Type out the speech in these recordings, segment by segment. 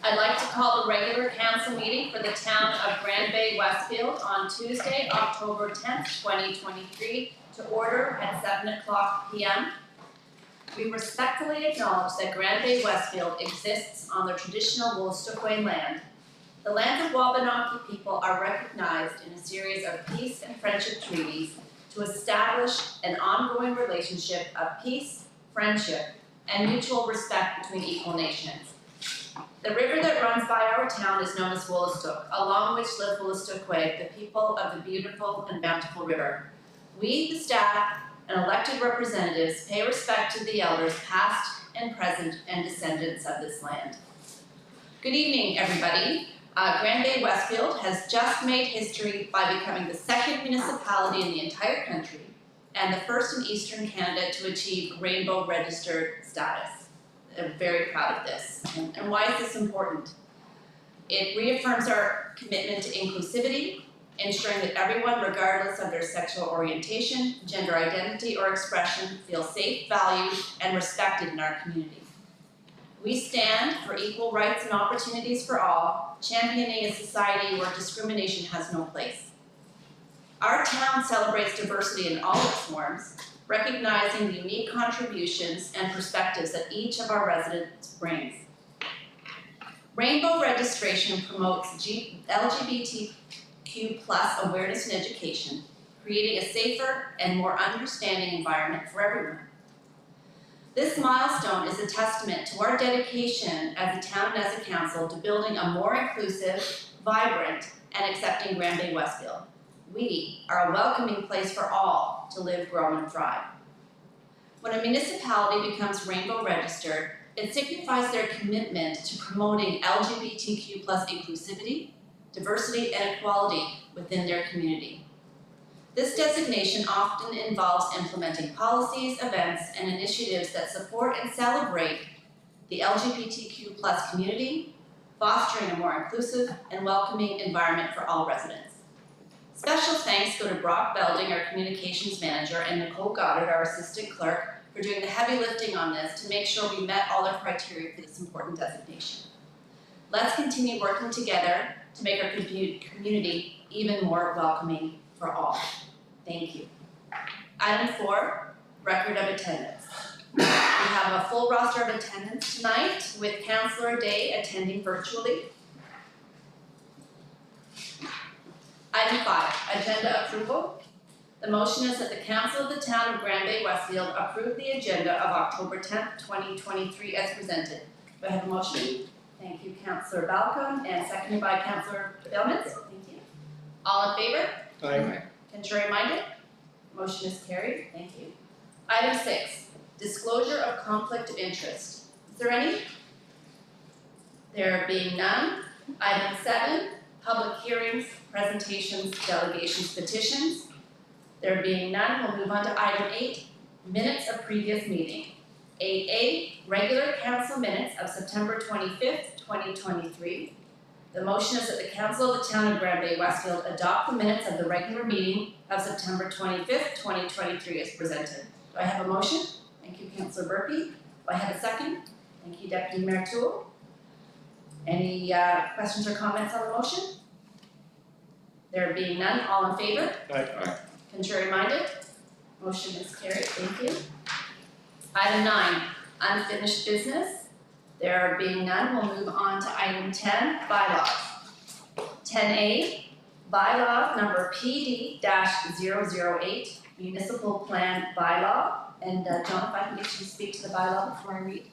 I'd like to call the regular council meeting for the town of Grand Bay-Westfield on Tuesday, October 10th, 2023 to order at 7:00 p.m. We respectfully acknowledge that Grand Bay-Westfield exists on the traditional Wolastoqey land. The lands of Wabanaki people are recognized in a series of peace and friendship treaties to establish an ongoing relationship of peace, friendship, and mutual respect between equal nations. The river that runs by our town is known as Wolastoq, along which live Wolastoqey, the people of the beautiful and bountiful river. We, the staff, and elected representatives pay respect to the elders past and present and descendants of this land. Good evening, everybody. Grand Bay-Westfield has just made history by becoming the second municipality in the entire country and the first in Eastern Canada to achieve Rainbow Registered status. I'm very proud of this. And why is this important? It reaffirms our commitment to inclusivity, ensuring that everyone, regardless of their sexual orientation, gender identity, or expression, feels safe, valued, and respected in our community. We stand for equal rights and opportunities for all, championing a society where discrimination has no place. Our town celebrates diversity in all its forms, recognizing the unique contributions and perspectives that each of our residents brings. Rainbow registration promotes LGBTQ+ awareness and education, creating a safer and more understanding environment for everyone. This milestone is a testament to our dedication as a town and as a council to building a more inclusive, vibrant, and accepting Grand Bay-Westfield. We are a welcoming place for all to live, grow, and thrive. When a municipality becomes Rainbow Registered, it signifies their commitment to promoting LGBTQ+ inclusivity, diversity, and equality within their community. This designation often involves implementing policies, events, and initiatives that support and celebrate the LGBTQ+ community, fostering a more inclusive and welcoming environment for all residents. Special thanks go to Brock Belding, our communications manager, and Nicole Goddard, our assistant clerk, for doing the heavy lifting on this to make sure we met all the criteria for this important designation. Let's continue working together to make our community even more welcoming for all. Thank you. Item 4, record of attendance. We have a full roster of attendance tonight with Councillor Day attending virtually. Item 5, agenda approval. The motion is that the Council of the Town of Grand Bay-Westfield approve the agenda of October 10th, 2023 as presented. Do I have a motion? Thank you, Councillor Balcom, and seconded by Councillor Bellmans. Thank you. All in favor? Aye. Contrary minded? Motion is carried. Thank you. Item 6, disclosure of conflict of interest. Is there any? There being none. Item 7, public hearings, presentations, delegations, petitions. There being none, we'll move on to item 8, minutes of previous meeting. 8A, regular council minutes of September 25th, 2023. The motion is that the Council of the Town of Grand Bay-Westfield adopt the minutes of the regular meeting of September 25th, 2023 as presented. Do I have a motion? Thank you, Councillor Burpee. Do I have a second? Thank you, Deputy Mayor Toole. Any questions or comments on the motion? There being none, all in favor? Aye. Contrary minded? Motion is carried. Thank you. Item 9, unfinished business. There being none, we'll move on to item 10, bylaws. 10A, bylaw number PD-008, municipal plan bylaw. And John, if I can get you to speak to the bylaw before I read.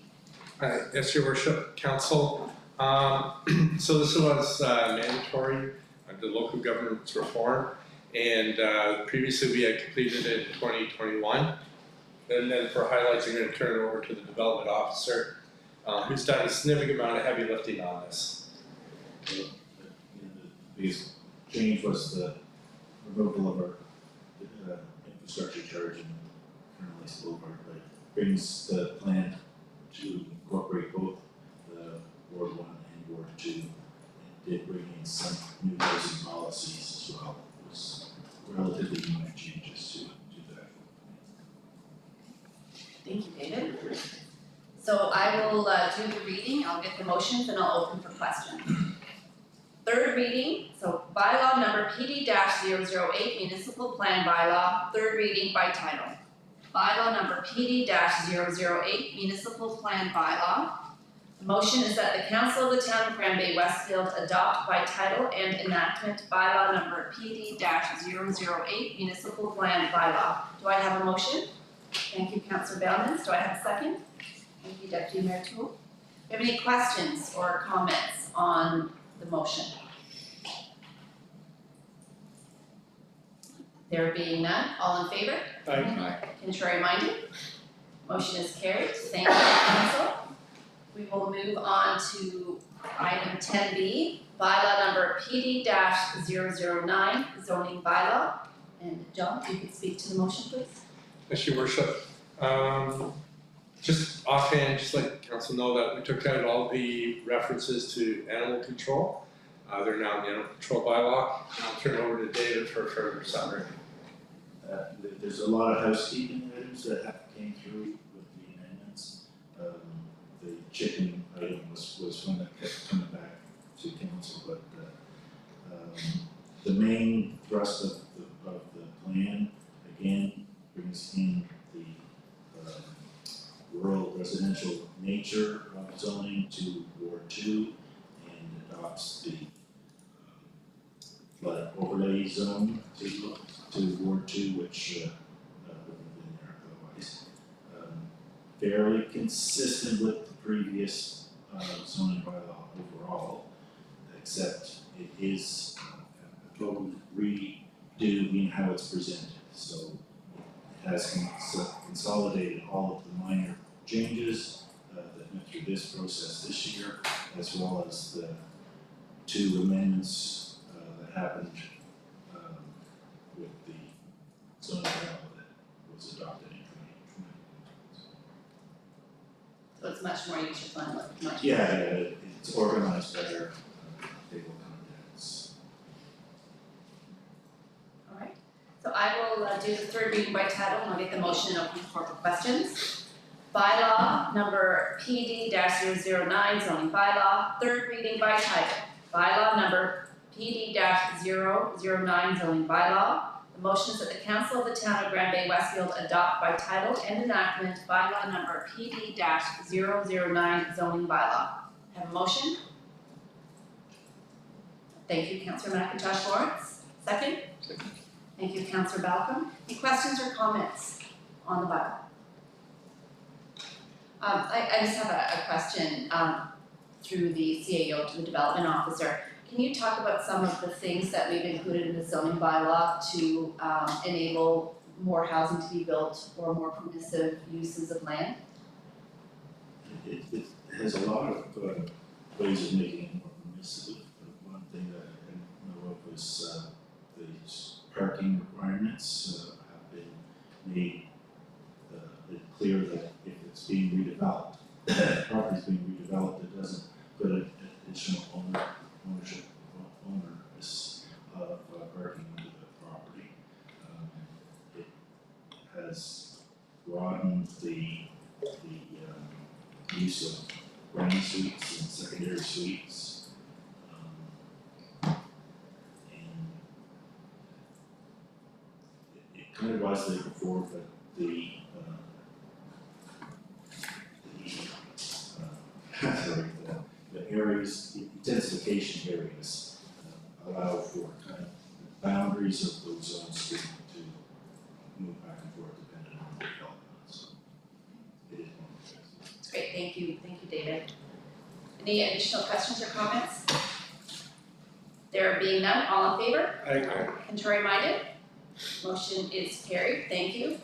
Yes, Your Worship, Council. So this was mandatory under local government reform, and previously we had completed it in 2021. And then for highlights, I'm going to turn it over to the development officer, who's done a significant amount of heavy lifting on this. The biggest change was the removal of our infrastructure charge and currently still over, but brings the plan to incorporate both the Ward 1 and Ward 2. And did bring in some new housing policies as well. It was relatively minor changes to that. Thank you, David. So I will do the reading, I'll get the motions and I'll open for questions. Third reading, so bylaw number PD-008 municipal plan bylaw, third reading by title. Bylaw number PD-008 municipal plan bylaw. The motion is that the council of the town of Bay-Westfield adopt by title and enactment bylaw number PD-008 municipal plan bylaw. Do I have a motion? Thank you, Councillor Bellmans. Do I have a second? Thank you, Deputy Mayor Toole. Do you have any questions or comments on the motion? There being none, all in favor? Aye. Contrary minded? Motion is carried. Thank you, Council. We will move on to item 10B, bylaw number PD-009, zoning bylaw. And John, if you could speak to the motion, please. Yes, Your Worship. Just offhand, just let council know that we took out all the references to animal control. They're now in the animal control bylaw. I'll turn it over to David for further summary. There's a lot of housekeeping items that came through with the amendments. The chicken item was one that kept coming back to council, but the main thrust of the plan, again, brings in the rural residential nature of zoning to Ward 2 and adopts the flood overlay zone to Ward 2, which wouldn't have been there otherwise. Fairly consistent with the previous zoning bylaw overall, except it is a total redo in how it's presented. So it has consolidated all of the minor changes that went through this process this year, as well as the 2 amendments that happened with the zoning bylaw that was adopted in 2020. So it's much more user-friendly, much. Yeah, it's organized better, table contents. All right. So I will do the third reading by title and I'll get the motion and open the floor for questions. Bylaw number PD-009 zoning bylaw, third reading by title. Bylaw number PD-009 zoning bylaw. The motion is that the council of the town of Bay-Westfield adopt by title and enactment bylaw number PD-009 zoning bylaw. Have a motion? Thank you, Councillor McIntosh Lawrence. Second? Second. Thank you, Councillor Balcom. Any questions or comments on the bylaw? I just have a question through the CAO to the development officer. Can you talk about some of the things that we've included in the zoning bylaw to enable more housing to be built or more permissive uses of land? It has a lot of ways of making it more permissive. One thing that I know of was the parking requirements have been made it clear that if it's being redeveloped, property is being redeveloped, it doesn't put an additional ownership owners of parking into the property. It has broadened the use of ground suites and secondary suites. And it kind of was there before, but the areas, the intensification areas allow for kind of the boundaries of those zones to move back and forth depending on the development. So it is one of those. That's great, thank you, David. Any additional questions or comments? There being none, all in favor? Aye. Contrary minded? Motion is carried, thank you.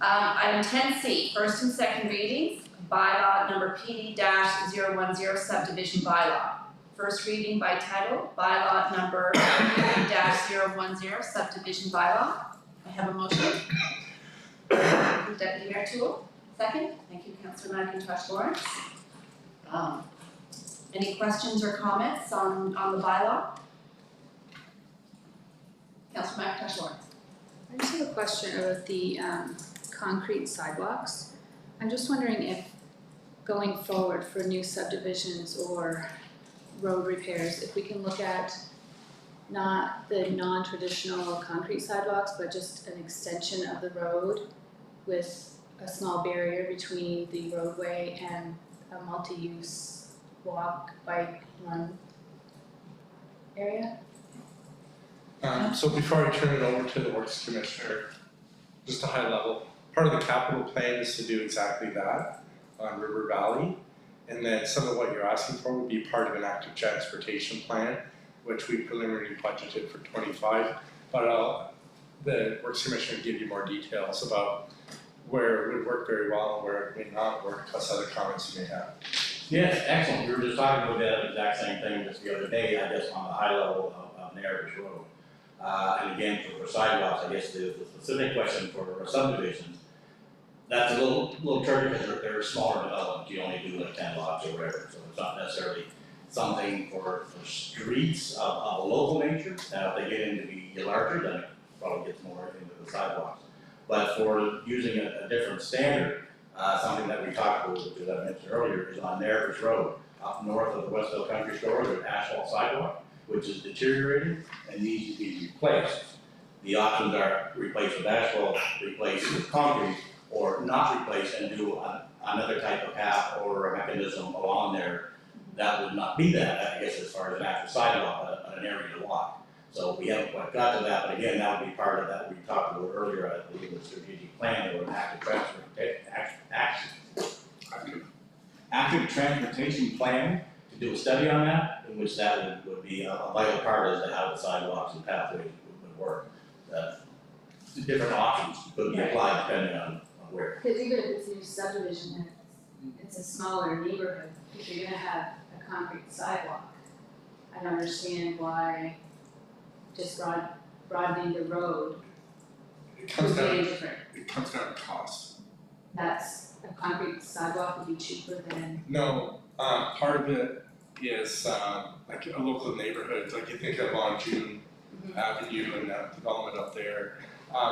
Item 10C, first and second readings, bylaw number PD-010 subdivision bylaw. First reading by title, bylaw number PD-010 subdivision bylaw. I have a motion. Thank you, Deputy Mayor Toole. Second, thank you, Councillor McIntosh Lawrence. Any questions or comments on the bylaw? Councillor McIntosh Lawrence. I just have a question about the concrete sidewalks. I'm just wondering if going forward for new subdivisions or road repairs, if we can look at not the non-traditional concrete sidewalks, but just an extension of the road with a small barrier between the roadway and a multi-use walk, bike, run area. So before I turn it over to the Works Commissioner, just a high level, part of the capital plan is to do exactly that on River Valley. And then some of what you're asking for would be part of an active transportation plan, which we preliminarily budgeted for 25. But the Works Commissioner will give you more details about where it would work very well and where it may not work, plus other comments you may have. Yes, excellent. We were just talking about that exact same thing just the other day, I guess, on the high level of Narrows Road. And again, for sidewalks, I guess the specific question for subdivisions, that's a little tricky because they're smaller developments. You only do like 10 lots or whatever, so it's not necessarily something for streets of a local nature. Now, if they get into be larger, then it probably gets more into the sidewalks. But for using a different standard, something that we talked about, which I mentioned earlier, is on Narrows Road, up north of the Westfield Country Store, there's asphalt sidewalk, which is deteriorating and needs to be replaced. The options are replace with asphalt, replace with concrete, or not replace and do another type of path or a mechanism along there. That would not be that, I guess, as far as an actual sidewalk, an area to walk. So we haven't quite got to that, but again, that would be part of that we talked about earlier, I believe, the strategic plan or an active transportation plan to do a study on that, in which that would be a vital part as to how the sidewalks and pathways would work. The different options could be applied depending on where. Because even if it's a new subdivision and it's a smaller neighborhood, if you're gonna have a concrete sidewalk, I don't understand why just broadening the road It comes would be any down, different. it comes down to cost. That's, a concrete sidewalk would be cheaper than, No, part of it is like a local neighborhood, like you think of on June Avenue and that development up there.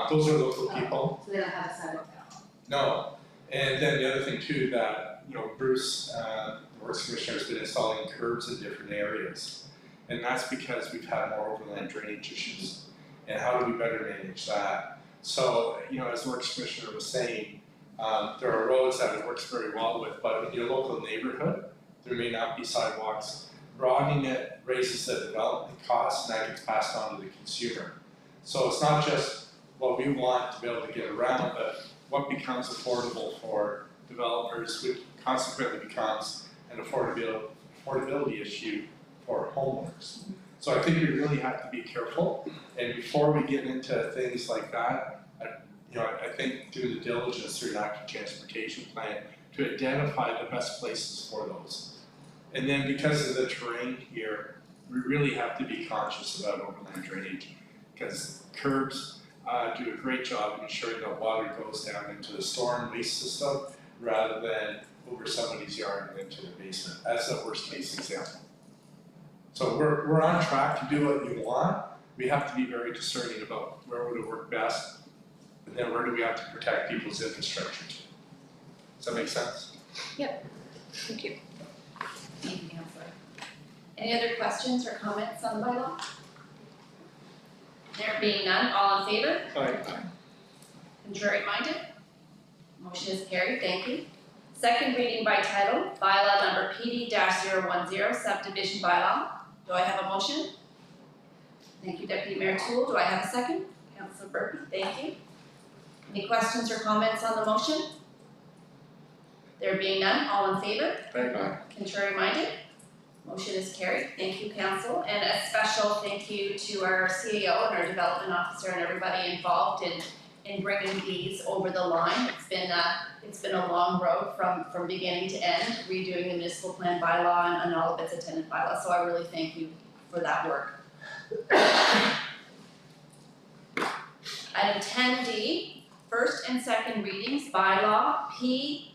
Those are local people. so they don't have a sidewalk at all. No, and then the other thing too, that, Bruce, the Works Commissioner, has been installing curbs in different areas. And that's because we've had more overland drainage issues. And how do we better manage that? So, as the Works Commissioner was saying, there are roads that it works very well with, but in your local neighborhood, there may not be sidewalks. Broadening it raises the development costs, and that gets passed on to the consumer. So it's not just what we want to be able to get around, but what becomes affordable for developers, which consequently becomes an affordability issue for homeowners. So I think we really have to be careful, and before we get into things like that, I think doing the diligence through an active transportation plan to identify the best places for those. And then because of the terrain here, we really have to be conscious about overland drainage, because curbs do a great job of ensuring that water goes down into the storm waste system rather than over somebody's yard and into the basement. That's the worst case example. So we're on track to do what you want. We have to be very discerning about where would it work best, and then where do we have to protect people's infrastructure to. Does that make sense? Thank you. Thank you, Councillor. Any other questions or comments on the bylaw? There being none, all in favor? Aye. Contrary minded? Motion is carried, thank you. Second reading by title, bylaw number PD-010, subdivision bylaw. Do I have a motion? Thank you, Deputy Mayor Toole. Do I have a second? Councillor Burke, thank you. Any questions or comments on the motion? There being none, all in favor? Aye. Contrary minded? Motion is carried. Thank you, Council. And a special thank you to our CAO and our Development Officer and everybody involved in bringing these over the line. It's been a long road from beginning to end, redoing the municipal plan bylaw and all of its attendant bylaws. So I really thank you for that work. Item 10D, first and second readings, bylaw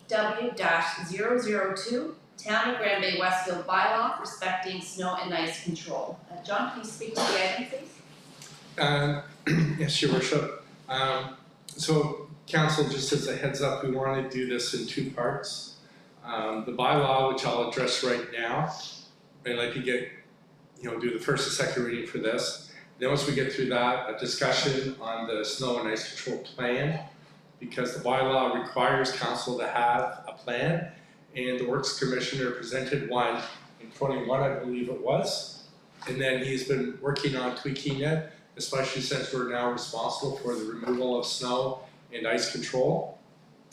PW-002, Town of Grand Bay-Westfield bylaw respecting snow and ice control. John, can you speak to the item, please? Yes, Your Worship. So Council, just as a heads up, we want to do this in two parts. the bylaw, which I'll address right now, and let you get, do the first and second reading for this. Then once we get through that, a discussion on the snow and ice control plan, because the bylaw requires council to have a plan, and the Works Commissioner presented one in 21, I believe it was. And then he's been working on tweaking it, especially since we're now responsible for the removal of snow and ice control.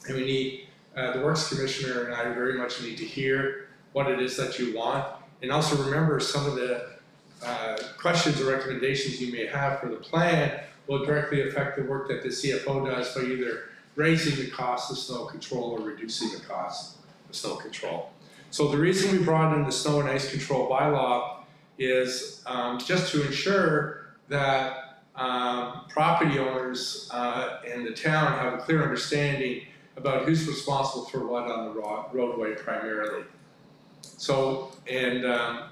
And we need, the Works Commissioner and I very much need to hear what it is that you want. And also remember, some of the questions or recommendations you may have for the plan will directly affect the work that the CFO does by either raising the cost of snow control or reducing the cost of snow control. So the reason we brought in the snow and ice control bylaw is just to ensure that property owners and the town have a clear understanding about who's responsible for what on the roadway primarily. So, and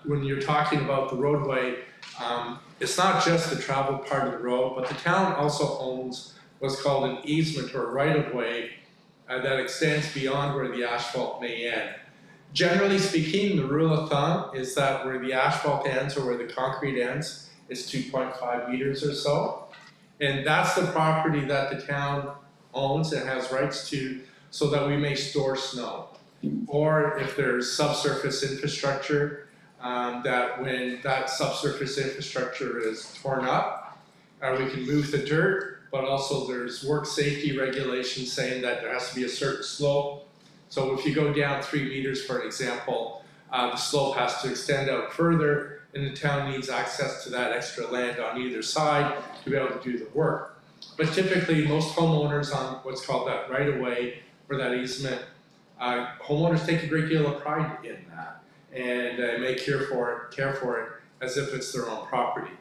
when you're talking about the roadway, it's not just the travel part of the road, but the town also owns what's called an easement or right-of-way that extends beyond where the asphalt may end. Generally speaking, the rule of thumb is that where the asphalt ends or where the concrete ends is 2.5 meters or so. And that's the property that the town owns and has rights to, so that we may store snow. Or if there's subsurface infrastructure, that when that subsurface infrastructure is torn up, we can move the dirt, but also there's work safety regulations saying that there has to be a certain slope. So if you go down 3 meters, for an example, the slope has to extend out further, and the town needs access to that extra land on either side to be able to do the work. But typically, most homeowners on what's called that right-of-way or that easement, homeowners take a great deal of pride in that, and may care for it as if it's their own property.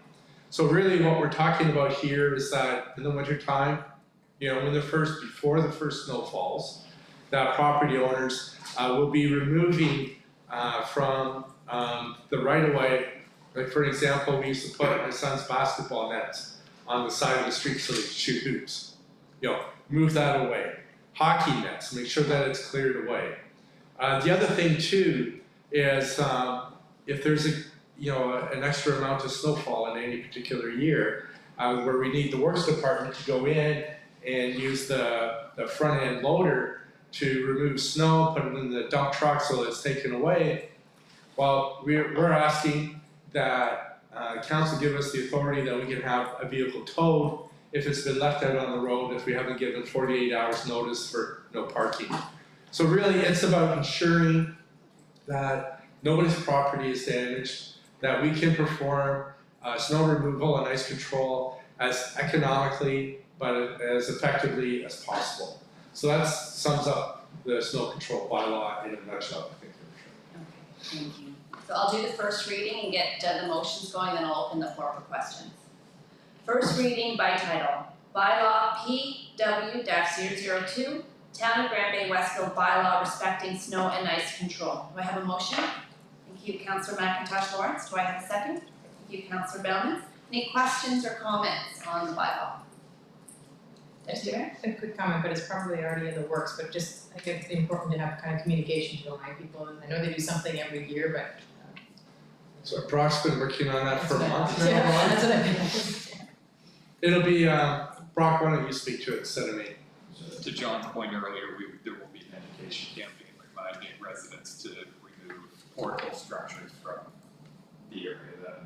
So really what we're talking about here is that in the winter time, before the first snow falls, that property owners will be removing from the right-of-way. Like for example, we used to put my son's basketball nets on the side of the street so they could shoot hoops. Move that away. Hockey nets, make sure that it's cleared away. The other thing too is if there's an extra amount of snowfall in any particular year, where we need the works department to go in and use the front end loader to remove snow, put it in the dump truck so that it's taken away. Well, we're asking that council give us the authority that we can have a vehicle towed if it's been left out on the road, if we haven't given 48 hours notice for no parking. So really it's about ensuring that nobody's property is damaged, that we can perform snow removal and ice control as economically but as effectively as possible. So that sums up the snow control bylaw in a nutshell, I think. Okay, thank you. So I'll do the first reading and get the motions going, then I'll open the floor for questions. First reading by title, Bylaw PW-002, Town of Grand Bay-Westfield Bylaw respecting snow and ice control. Do I have a motion? Thank you, Councillor McIntosh Lawrence. Do I have a second? Thank you, Councillor Bellman. Any questions or comments on the bylaw? A quick comment, but it's probably already in the works, but just I think it's important to have kind of communication to remind people. I know they do something every year, but. So Brock's been working on that for a month now. Yeah, that's what I mean. It'll be, Brock, why don't you speak to it instead of me? To John's point earlier, there will be an education campaign reminding residents to remove portable structures from the area that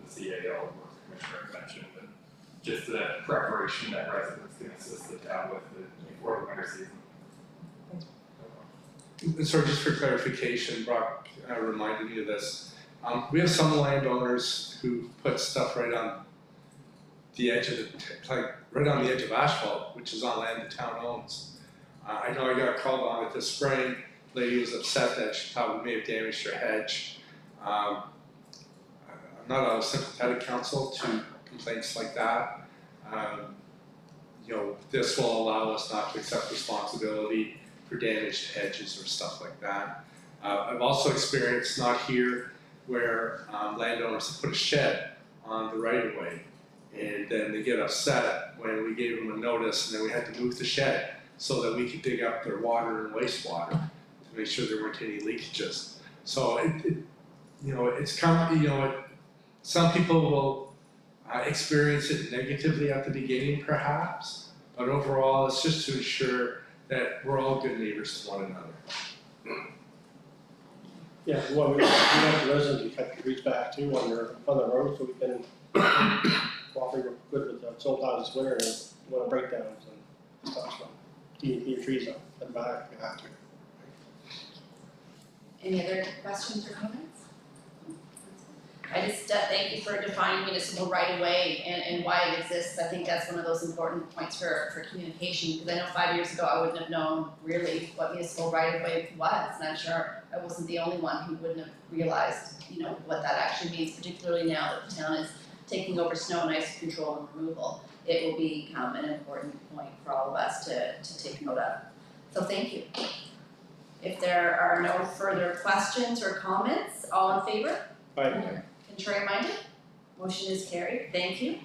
the CAO or the Commissioner mentioned, and just the preparation that residents can assist the town with before the winter season. So just for clarification, Brock reminded me of this. We have some landowners who put stuff right on the edge of right on the edge of asphalt, which is on land the town owns. I know I got called on it this spring. Lady was upset that she thought we may have damaged her hedge. I'm not a sympathetic counsel to complaints like that. This will allow us not to accept responsibility for damaged hedges or stuff like that. I've also experienced, not here, where landowners have put a shed on the right-of-way, and then they get upset when we gave them a notice, and then we had to move the shed so that we could dig up their water and wastewater to make sure there weren't any leakages. So some people will experience it negatively at the beginning perhaps, but overall it's just to ensure that we're all good neighbors to one another. Yeah, well, we want the residents to cut the trees back too on the road, so we can cooperate good with the snowplows this winter and want breakdowns and stuff, so keep your trees up and back if you have to. Any other questions or comments? I just thank you for defining municipal right of way and why it exists. I think that's one of those important points for communication, because I know 5 years ago I wouldn't have known really what municipal right of way was, and I'm sure I wasn't the only one who wouldn't have realized, what that actually means, particularly now that the town is taking over snow and ice control and removal. It will become an important point for all of us to take note of. So thank you. If there are no further questions or comments, all in favor? Right. Contrary minded? Motion is carried. Thank you.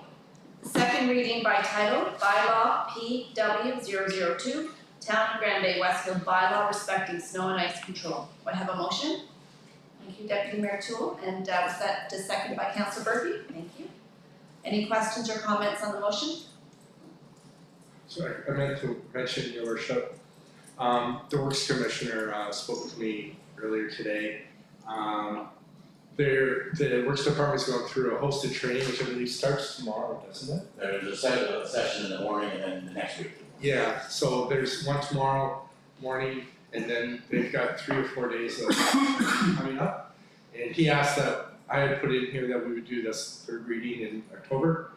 Second reading by title, bylaw PW002, Town of Grand Bay-Westfield bylaw respecting snow and ice control. Do I have a motion? Thank you, Deputy Mayor Toole, and was that seconded by Councillor Murphy? Thank you. Any questions or comments on the motion? Sorry, I meant to mention, Your Worship, the Works Commissioner spoke with me earlier today. The Works Department is going through a hosted training, which I believe starts tomorrow, doesn't it? There's a session in the morning and then the next week. Yeah, so there's one tomorrow morning, and then they've got 3 or 4 days of coming up. And he asked that, I had put in here that we would do this third reading in October.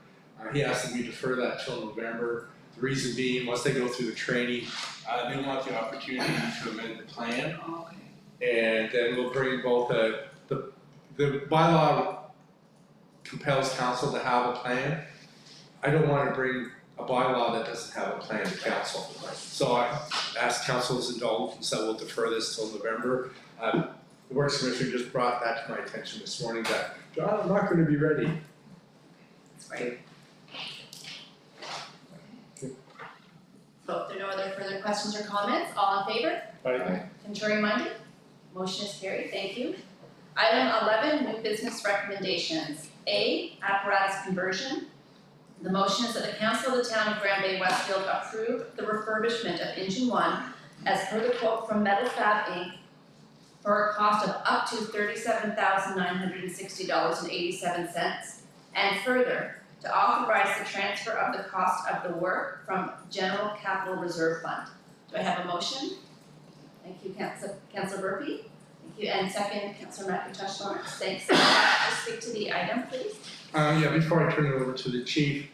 He asked that we defer that till November. The reason being, once they go through the training, they want the opportunity to amend the plan. And then we'll bring both the bylaw compels council to have a plan. I don't want to bring a bylaw that doesn't have a plan to council. So I asked council's indulgence that we'll defer this till November. The Works Commissioner just brought that to my attention this morning that, John, I'm not going to be ready. That's great. So if there are no other further questions or comments, all in favor? Right. Contrary minded? Motion is carried. Thank you. Item 11, new business recommendations. A, apparatus conversion. The motion is that the council of the town of Grand Bay-Westfield approve the refurbishment of engine 1 as per the quote from Metal Fab Inc. for a cost of up to $37,960.87, and further, to authorize the transfer of the cost of the work from General Capital Reserve Fund. Do I have a motion? Thank you, Councillor Murphy. Thank you, and second, Councillor McIntosh Lawrence. Thanks. Just speak to the item, please. Before I turn it over to the chief,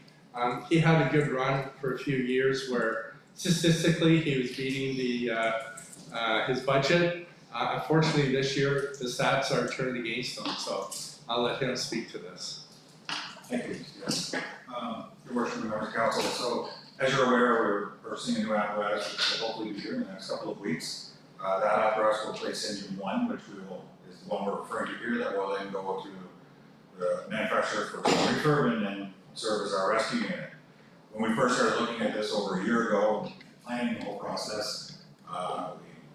he had a good run for a few years where statistically he was beating his budget. Unfortunately, this year the stats are turned against him, so I'll let him speak to this. Thank you, yes. Your worship, members of council. So, as you're aware, we're purchasing a new apparatus, which will hopefully be here in the next couple of weeks. That apparatus will replace engine 1, which is the one we're referring to here, that will then go to the manufacturer for refurb and then serve as our rescue unit. When we first started looking at this over a year ago, planning the whole process, we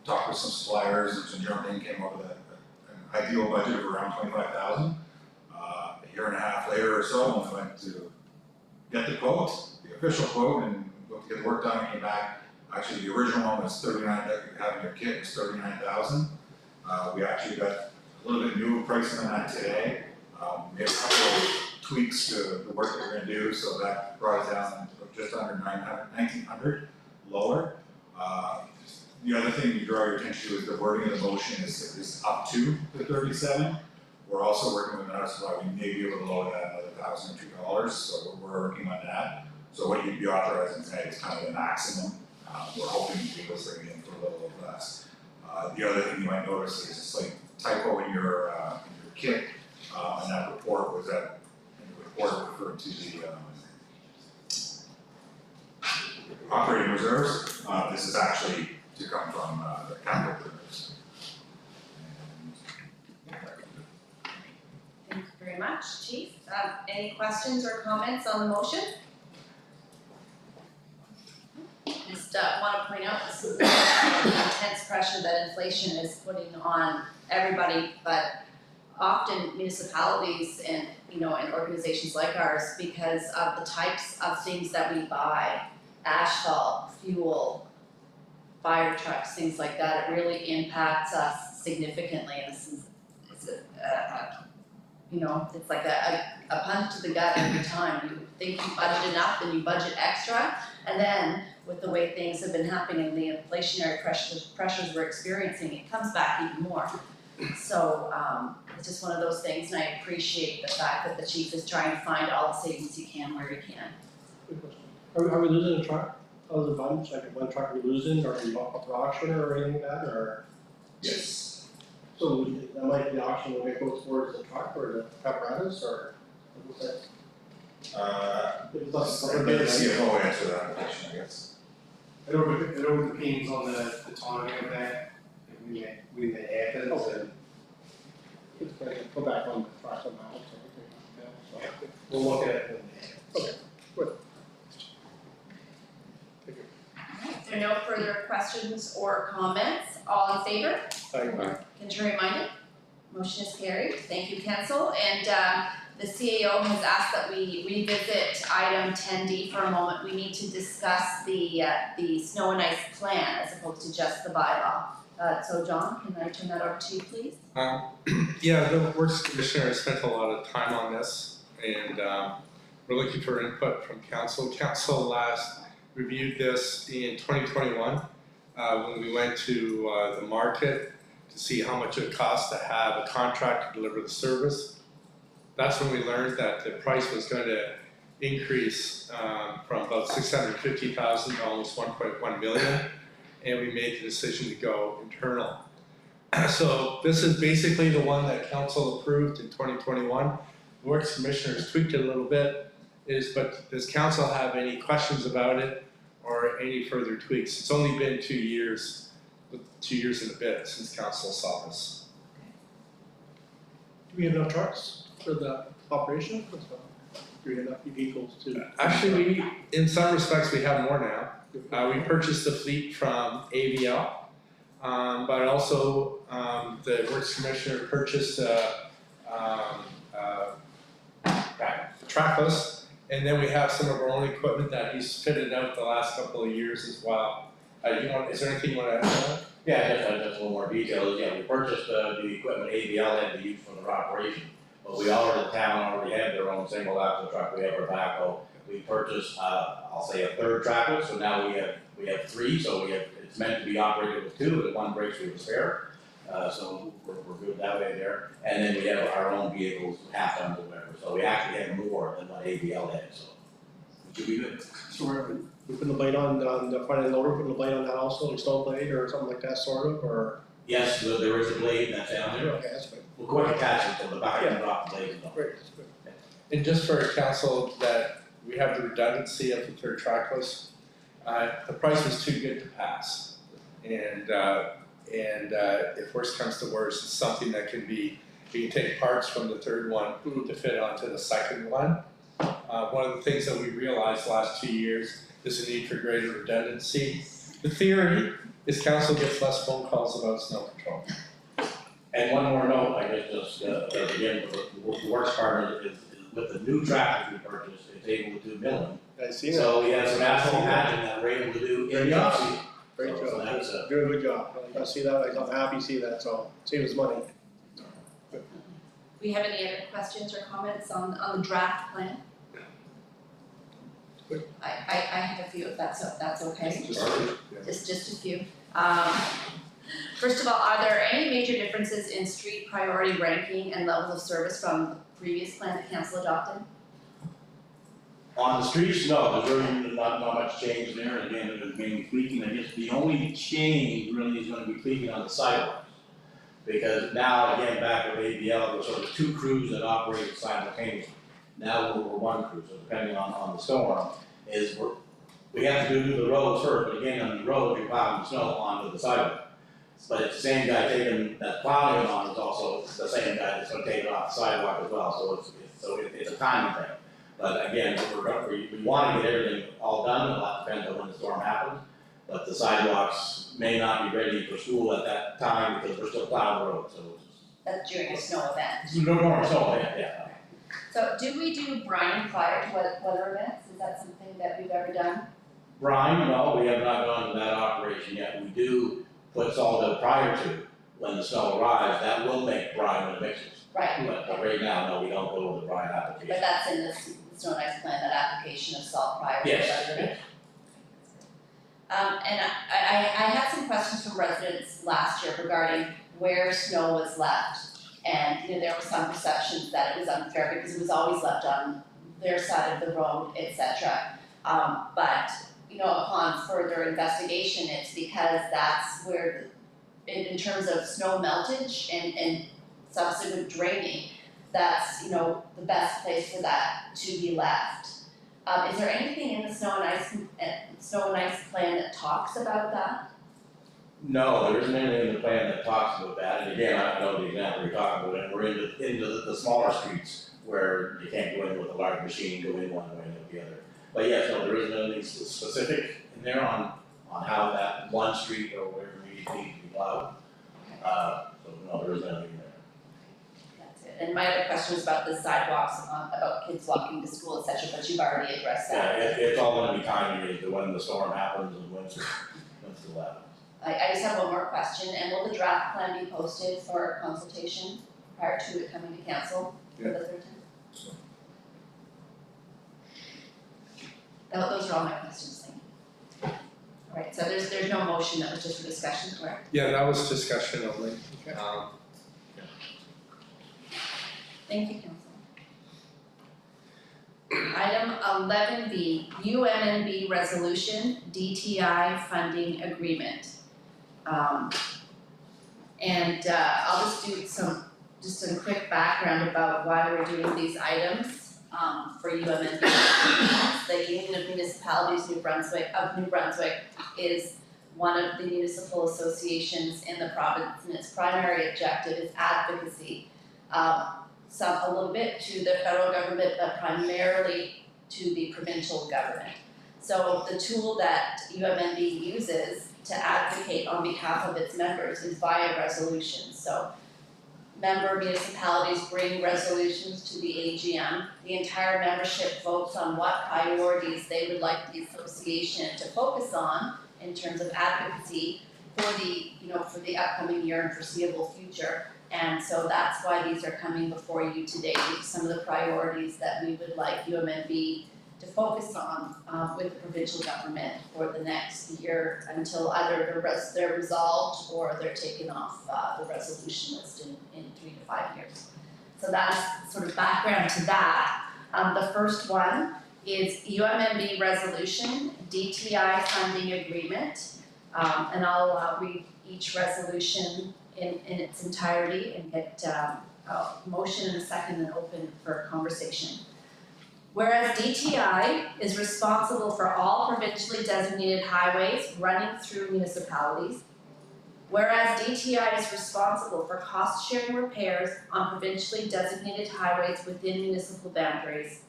talked with some suppliers and some general thing, came up with an ideal budget of around $25,000. A year and a half later or so, when we went to get the quote, the official quote, and looked to get the work done, and came back. Actually, the original one was $39,000 that you have in your kit was $39,000. We actually got a little bit new pricing on that today. Made a couple of tweaks to the work that we're going to do, so that brought it down to just under $1,900 lower. The other thing you draw your attention to is the wording of the motion is up to the 37. We're also working with us, so we may be able to lower that another $1,000 or $2. So we're working on that. So what you'd be authorizing tonight is kind of the maximum. We're hoping to be able to bring it in for a little less. The other thing you might notice is a slight typo in your kit, and that report was that in the report referred to the operating reserves. This is actually to come from the capital reserves. Thank you very much, Chief. Any questions or comments on the motion? Just want to point out this is intense pressure that inflation is putting on everybody, but often municipalities and, you know, and organizations like ours, because of the types of things that we buy, asphalt, fuel, fire trucks, things like that, it really impacts us significantly, and this is, you know, it's like a punch to the gut every time. You think you budget enough, then you budget extra, and then with the way things have been happening, the inflationary pressures we're experiencing, it comes back even more. So, it's just one of those things, and I appreciate the fact that the chief is trying to find all the savings he can where he can. Are we losing a truck out of the bunch, like one truck we're losing, or we bought up the auction or anything like that, or? Yes. So that might be the auction will go towards the truck or the apparatus, or what's that? It's like- I'd let the CFO answer that question, I guess. It all depends on the timing of that, and when that happens, and It's going to go back on the truck somehow, so. we'll look at it when it happens. If there are no further questions or comments, all in favor? Contrary minded? Motion is carried. Thank you, council. And the CAO has asked that we revisit item 10D for a moment. We need to discuss the snow and ice plan as opposed to just the bylaw. So John, can I turn that over to you, please? Yeah, the Works Commissioner has spent a lot of time on this, and we're looking for input from council. Council last reviewed this in 2021 when we went to the market to see how much it costs to have a contractor deliver the service. That's when we learned that the price was going to increase from about $650,000 to almost $1.1 million, and we made the decision to go internal. So this is basically the one that council approved in 2021. The Works Commissioners tweaked it a little bit, but does council have any questions about it or any further tweaks? It's only been 2 years, 2 years and a bit since council saw this. Do we have enough trucks for the operation? Do we have enough vehicles to? Actually, in some respects, we have more now. We purchased the fleet from AVL, but also the Works Commissioner purchased trackless, and then we have some of our own equipment that he's fitted out the last couple of years as well. Is there anything you want to add to that? Yeah, just a little more detail. Yeah, we purchased the equipment ABL had to use for their operation, but the town already had their own single axle truck. We have our backhoe. We purchased, I'll say a third tractor, so now we have three. So it's meant to be operated with two, but one breaks we have a spare. So we're good that way there. And then we have our own vehicles, half tons or whatever. So we actually have more than what ABL had. So it should be good. So we putting the blade on the front end loader, putting the blade on that also, a stone blade or something like that sort of, or? Yes, there is a blade that's down there. Okay, that's good. We'll go ahead and attach it to the back and drop the blade. Great, that's good. And just for council, that we have the redundancy of the third trackless. The price was too good to pass, and if worse comes to worse, it's something that can be, we can take parts from the third one to fit onto the second one. One of the things that we realized the last 2 years is the need for greater redundancy. The theory is council gets less phone calls about snow control. And one more note, I guess, just again, the works part is with the new tractors we purchased, it's able to do milling. I see that. So we have some asphalt patching that we're able to do in the off-season. Great So job, that's, doing a good job. I see that, I'm happy to see that, so save us money. Do we have any other questions or comments on the draft plan? I have a few, if that's okay. Just a few. First of all, are there any major differences in street priority ranking and levels of service from the previous plan that council adopted? On the streets, no, there's really not much change there, and again, it was mainly tweaking. I guess the only change really is gonna be tweaking on the sidewalks. Because now, again, back with ABL, there's sort of two crews that operate simultaneously. Now we're one crew, so depending on the storm, we have to do the roads first, but again, on the road, you're plowing the snow onto the sidewalk. But it's the same guy that plowing it on is also the same guy that's gonna take it off the sidewalk as well, so it's a timing thing. But again, we want to get everything all done, a lot depends on when the storm happens. But the sidewalks may not be ready for school at that time because we're still plowing the road, so That's during a snow event. it's no more, so, yeah. So do we do brine prior to weather events? Is that something that we've ever done? Brine, no, we have not gone to that operation yet. We do put solid prior to, when the snow arrives, that will make brine when it mixes. Right. But right now, no, we don't go with the brine But application. that's in the snow and ice plan, that application of salt prior to Yes, weather event? yes. And I had some questions from residents last year regarding where snow was left. And, there were some perceptions that it was unfair because it was always left on their side of the road, et cetera. But, upon further investigation, it's because that's where, in terms of snow meltage and subsequent draining, that's, the best place for that to be left. Is there anything in the snow and ice plan that talks about that? No, there isn't anything in the plan that talks about that, and again, I know the example you're talking about, and we're into the smaller streets where you can't go in with a large machine, go in one way and out the other. But yes, no, there isn't anything specific in there on how that one street or wherever needs to be plowed. So no, there isn't anything there. That's it. And my other question was about the sidewalks, about kids walking to school, et cetera, but you've already addressed Yeah, that. it's all gonna be timed to when the storm happens and when it's the happens. I just have one more question, and will the draft plan be posted for consultation prior to it coming to council for the third time? Those are all my questions, thank you. Alright, so there's no motion, that was just for discussion, correct? Yeah, that was discussion only. Thank you, council. Item 11B, UMNB resolution, DTI funding agreement. I'll just do some quick background about why we're doing these items, for UMNB. The Union of Municipalities of New Brunswick is one of the municipal associations in the province, and its primary objective is advocacy. A little bit to the federal government, but primarily to the provincial government. So the tool that UMNB uses to advocate on behalf of its members is via resolutions. So member municipalities bring resolutions to the AGM. The entire membership votes on what priorities they would like the association to focus on in terms of advocacy for the upcoming year and foreseeable future. And so that's why these are coming before you today, some of the priorities that we would like UMNB to focus on with the provincial government for the next year until either they're resolved or they're taken off the resolution list in 3 to 5 years. So that's sort of background to that. The first one is UMNB resolution, DTI funding agreement. And I'll read each resolution in its entirety and get a motion and a second and open for conversation. Whereas DTI is responsible for all provincially designated highways running through municipalities. Whereas DTI is responsible for cost-sharing repairs on provincially designated highways within municipal boundaries.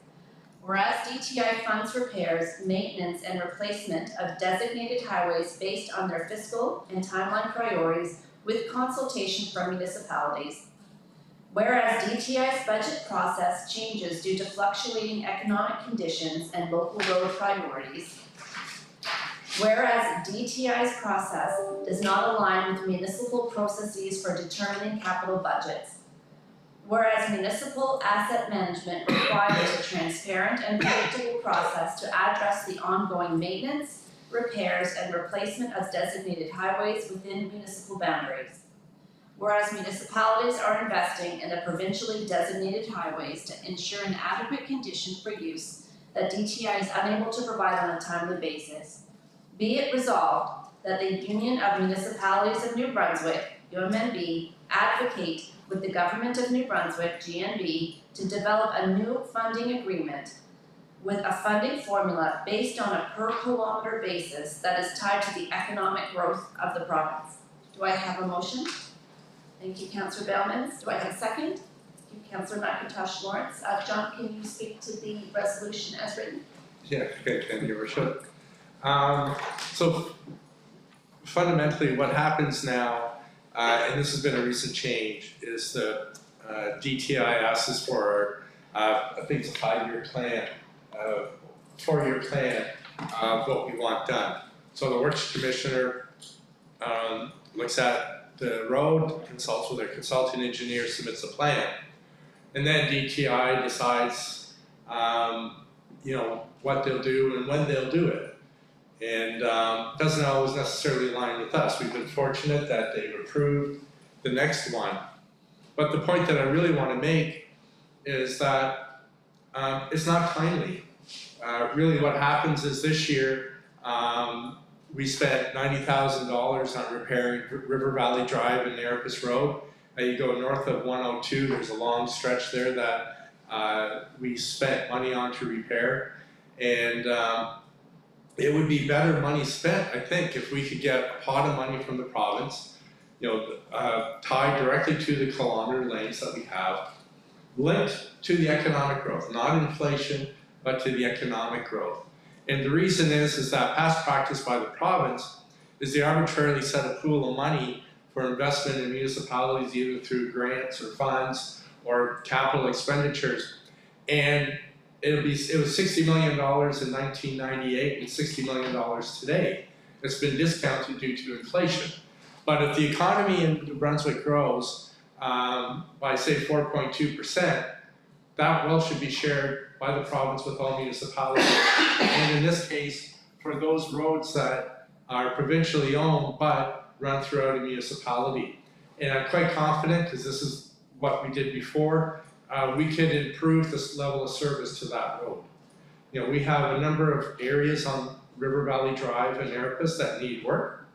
Whereas DTI funds repairs, maintenance, and replacement of designated highways based on their fiscal and timeline priorities with consultation from municipalities. Whereas DTI's budget process changes due to fluctuating economic conditions and local road priorities. Whereas DTI's process does not align with municipal processes for determining capital budgets. Whereas municipal asset management requires a transparent and predictable process to address the ongoing maintenance, repairs, and replacement of designated highways within municipal boundaries. Whereas municipalities are investing in the provincially designated highways to ensure an adequate condition for use that DTI is unable to provide on a timely basis. Be it resolved that the Union of Municipalities of New Brunswick, UMNB, advocate with the Government of New Brunswick, GNB, to develop a new funding agreement with a funding formula based on a per kilometer basis that is tied to the economic growth of the province. Do I have a motion? Thank you, Councillor Bellmans. Do I have a second? Thank you, Councillor McIntosh Lawrence. John, can you speak to the resolution as written? Yeah, okay, thank you, Worship. So fundamentally what happens now, and this has been a recent change, is the DTI asks us for, I think it's a 5-year plan, 4-year plan of what we want done. So the Works Commissioner looks at the road, consults with their consulting engineer, submits a plan, and then DTI decides, what they'll do and when they'll do it. And doesn't always necessarily align with us. We've been fortunate that they've approved the next one. But the point that I really want to make is that it's not timely. Really what happens is this year, we spent $90,000 on repairing River Valley Drive and Narrapus Road. You go north of 102, there's a long stretch there that we spent money on to repair. And it would be better money spent, I think, if we could get a pot of money from the province, tied directly to the kilometer lanes that we have, linked to the economic growth, not inflation, but to the economic growth. And the reason is that past practice by the province is they arbitrarily set a pool of money for investment in municipalities, either through grants or funds or capital expenditures. And it was $60 million in 1998 and $60 million today. It's been discounted due to inflation. But if the economy in New Brunswick grows by say 4.2%, that well should be shared by the province with all municipalities. And in this case, for those roads that are provincially owned but run throughout a municipality. And I'm quite confident, because this is what we did before, we could improve this level of service to that road. We have a number of areas on River Valley Drive and Narrapus that need work,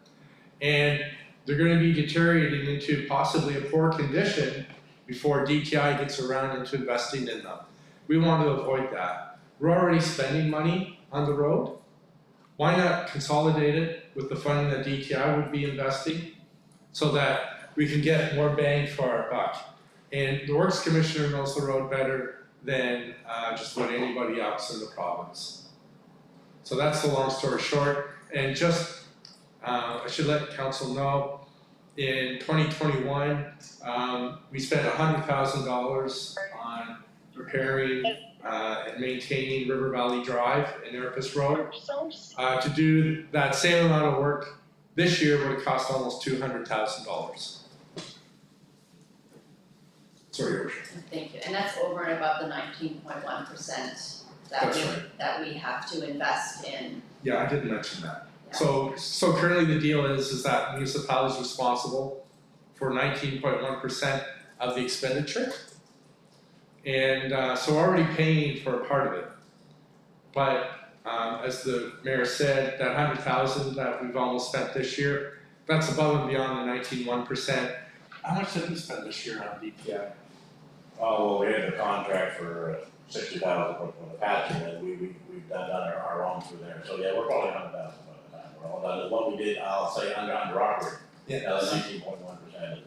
and they're going to be deteriorating into possibly a poor condition before DTI gets around into investing in them. We want to avoid that. We're already spending money on the road. Why not consolidate it with the funding that DTI would be investing so that we can get more bang for our buck? And the Works Commissioner knows the road better than just about anybody else in the province. So that's the long story short. And just, I should let Council know, in 2021, we spent $100,000 on repairing and maintaining River Valley Drive and Narrapus Road. To do that same amount of work this year would have cost almost $200,000. Sorry, Your Worship. Thank you, and that's over and above the 19.1% that we have to invest in. Yeah, I didn't mention that. Yeah. So currently the deal is that municipalities are responsible for 19.1% of the expenditure. And so we're already paying for a part of it. But as the mayor said, that $100,000 that we've almost spent this year, that's above and beyond the 19.1%. How much did we spend this year on DPI? Oh, well, we had the contract for $60,000 for the patching, and we've done our own through there. So yeah, we're probably $100,000 by the time we're all done. What we did, I'll say under operating. Yeah. The 19.1% is in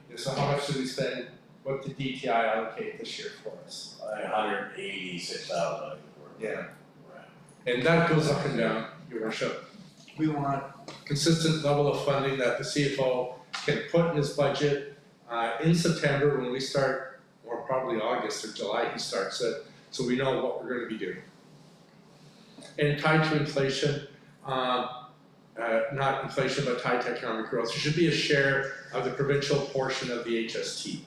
the So how much did we spend? What did DTI allocate this year for us? $186,000. Yeah. Right. And that goes up and down, Your Worship. We want consistent level of funding that the CFO can put in his budget in September when we start, or probably August or July he starts it, so we know what we're going to be doing. And tied to inflation, not inflation but tied to economic growth, there should be a share of the provincial portion of the HST.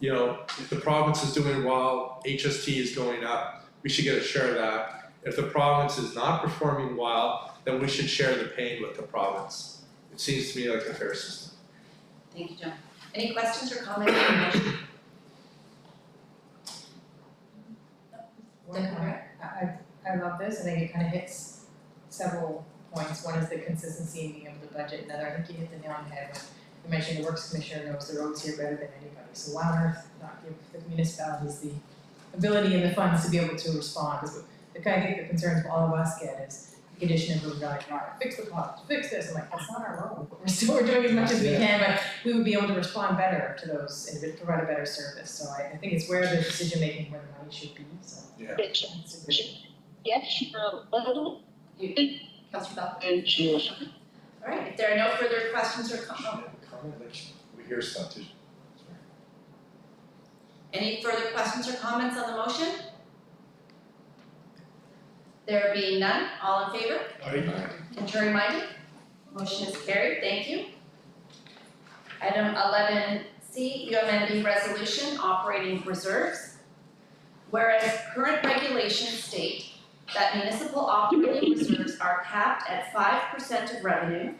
If the province is doing well, HST is going up, we should get a share of that. If the province is not performing well, then we should share the pain with the province. It seems to me like a fair system. Thank you, John. Any questions or comments on the motion? One comment, I love this, I think it kind of hits several points. One is the consistency in being able to budget, another, I think you hit the nail on the head when you mentioned the Works Commissioner knows the roads here better than anybody. So why on earth not give the municipalities the ability and the funds to be able to respond? Because the kind of the concerns all of us get is the condition of River Valley Drive, fix the pot, fix this. I'm like, that's not our road, but we're doing as much as we can, but we would be able to respond better to those and provide a better service. So I think it's where the decision making, where the money should be, so. Yeah. That's a good- Councillor Bell? All right, If there are no further questions or comments, We hear stuff too. any further questions or comments on the motion? There being none, all in favor? Contrary minded? Motion is carried, thank you. Item 11C, UMND resolution, operating reserves. Whereas current regulations state that municipal operating reserves are capped at 5% of revenue,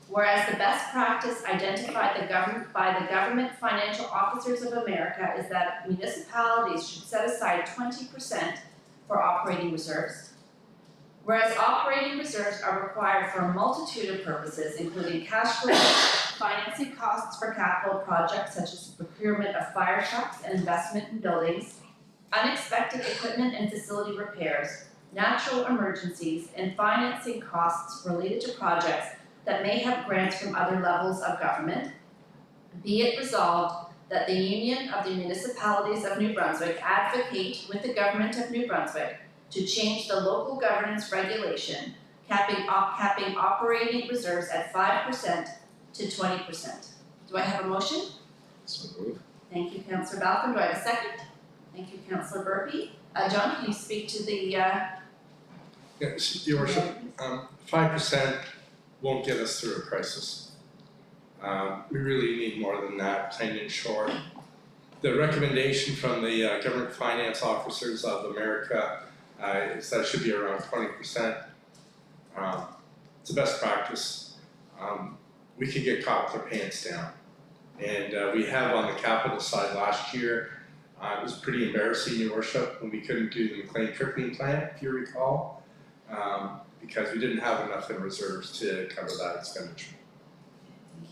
whereas the best practice identified by the Government Financial Officers of America is that municipalities should set aside 20% for operating reserves. Whereas operating reserves are required for a multitude of purposes, including cash flow, financing costs for capital projects such as the procurement of fire trucks and investment in buildings, unexpected equipment and facility repairs, natural emergencies, and financing costs related to projects that may have grants from other levels of government. Be it resolved that the Union of the Municipalities of New Brunswick advocate with the Government of New Brunswick to change the local governance regulation, capping operating reserves at 5% to 20%. Do I have a motion? So move. Thank you, Councillor Balcom. Do I have a second? Thank you, Councillor Burpee. John, can you speak to the, Yes, Your Worship, 5% won't get us through a crisis. We really need more than that, plain and short. The recommendation from the Government Finance Officers of America is that it should be around 20%. It's the best practice. We could get caught with our pants down. And we have on the capital side last year, it was pretty embarrassing, Your Worship, when we couldn't do the McLean Tripping plant, if you recall, because we didn't have enough in reserves to cover that expenditure.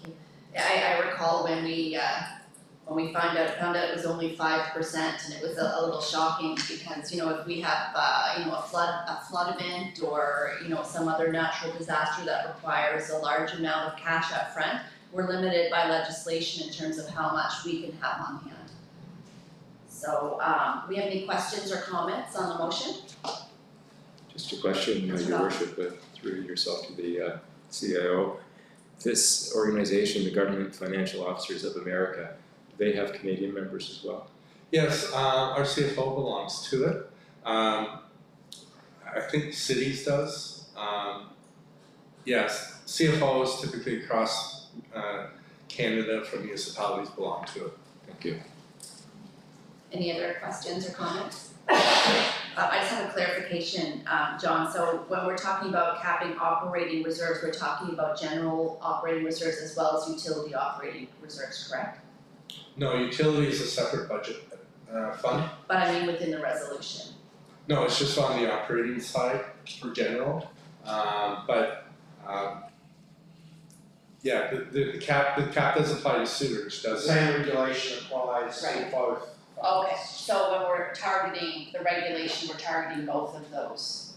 thank you. I recall when we found out it was only 5%, and it was a little shocking because, if we have, a flood event or, some other natural disaster that requires a large amount of cash up front, we're limited by legislation in terms of how much we can have on hand. So, we have any questions or comments on the motion? Just a question, Your Worship, through yourself to the CIO. This organization, the Government Financial Officers of America, they have Canadian members as well? Yes, our CFO belongs to it. I think cities does. Yes, CFOs typically across Canada for municipalities belong to it. Thank you. Any other questions or comments? I just have a clarification, John. So when we're talking about capping operating reserves, we're talking about general operating reserves as well as utility operating reserves, correct? No, utility is a separate budget fund. But I mean within the resolution. No, it's just on the operating side for general. Yeah, the cap does apply to sewage, The doesn't it? same regulation applies to Right. both. Okay, so when we're targeting the regulation, we're targeting both of those.